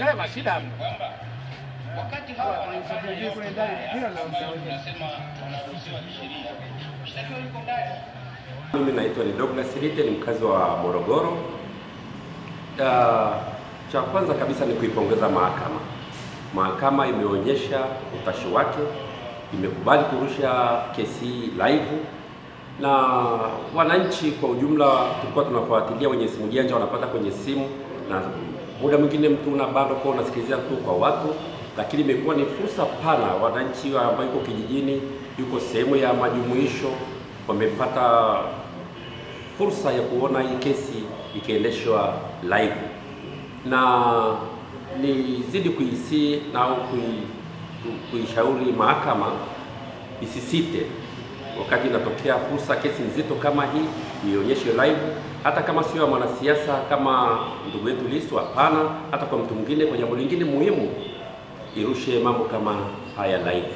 Ukiangalia mashida hapo. Wakati hawa wanasafiri kule ndani bila na tunasema wanaruhusiwa kisheria. Mshtakiwa yuko ndani. Mimi naitwa ni Douglas Rite, ni mkazi wa Morogoro. Cha kwanza kabisa ni kuipongeza mahakama. Mahakama imeonyesha utashi wake, imekubali kurusha kesi live, na wananchi kwa ujumla tulikuwa tunafuatilia, wenye simu janja wanapata kwenye simu, na muda mwingine mtu una bando kwa unasikilizia tu kwa watu, lakini imekuwa ni fursa pana. Wananchi ambao yuko kijijini, yuko sehemu ya majumuisho, wamepata fursa ya kuona hii kesi ikiendeshwa live, na nizidi kuisi na kuishauri mahakama isisite wakati inatokea fursa kesi nzito kama hii, ionyeshe live, hata kama sio mwanasiasa kama ndugu yetu Lissu, hapana, hata kwa mtu mwingine, kwa jambo lingine muhimu, irushe mambo kama haya live.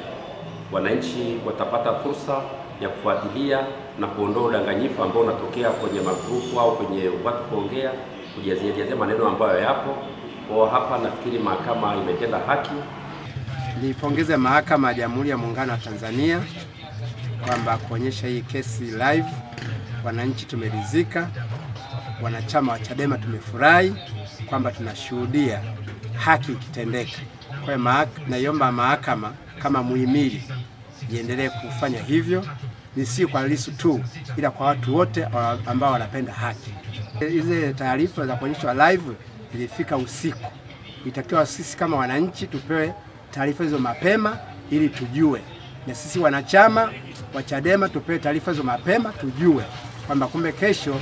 Wananchi watapata fursa ya kufuatilia na kuondoa udanganyifu ambao unatokea kwenye magrupu au kwenye watu kuongea kujazia maneno ambayo yapo. Kwa hapa nafikiri mahakama imetenda haki. Nipongeze mahakama ya Jamhuri ya Muungano wa Tanzania kwamba kuonyesha hii kesi live. Wananchi tumeridhika, wanachama wa Chadema tumefurahi kwamba tunashuhudia haki ikitendeka. Kwa hiyo naiomba mahakama kama muhimili iendelee kufanya hivyo, ni si kwa Lissu tu, ila kwa watu wote ambao wanapenda haki. Hizo taarifa za kuonyeshwa live ilifika usiku. Itakiwa sisi kama wananchi tupewe taarifa hizo mapema ili tujue, na sisi wanachama wa Chadema tupewe taarifa hizo mapema tujue kwamba kumbe kesho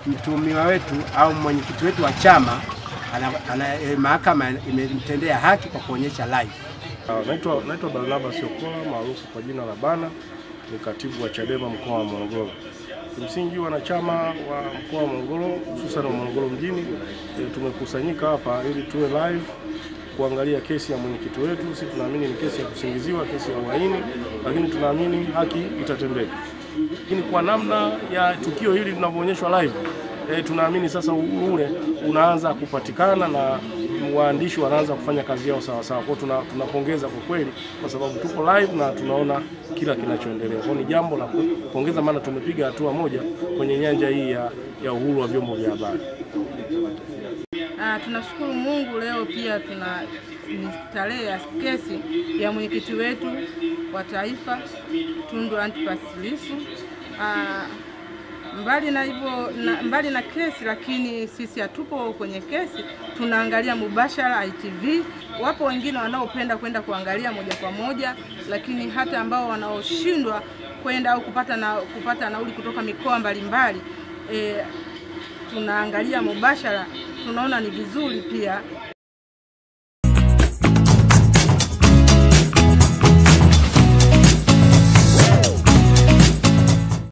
mtuhumiwa wetu au mwenyekiti wetu wa chama mahakama imemtendea haki kwa kuonyesha live. Naitwa Barnaba Siokola, maarufu kwa jina la Bana, ni katibu wa Chadema mkoa wa Morogoro. Kimsingi wanachama wa mkoa wa Morogoro, hususan wa Morogoro mjini, tumekusanyika hapa ili tuwe live kuangalia kesi ya mwenyekiti wetu. Sisi tunaamini ni kesi ya kusingiziwa, kesi ya uhaini, lakini tunaamini haki itatendeka. Lakini kwa namna ya tukio hili tunavyoonyeshwa live, tunaamini sasa ule unaanza kupatikana na waandishi wanaanza kufanya kazi yao sawa sawa. Kwa tunapongeza kwa kweli, kwa sababu tuko live na tunaona kila kinachoendelea. Kwa ni jambo la kupongeza, maana tumepiga hatua moja kwenye nyanja hii ya uhuru wa vyombo vya habari. Tunashukuru Mungu, leo pia ni tarehe ya kesi ya mwenyekiti wetu wa taifa Tundu Antipas Lissu. Mbali na kesi, lakini sisi hatupo kwenye kesi, tunaangalia mubashara ITV. Wapo wengine wanaopenda kwenda kuangalia moja kwa moja, lakini hata ambao wanaoshindwa kwenda au kupata nauli kutoka mikoa mbalimbali, tunaangalia mubashara. Tunaona ni vizuri pia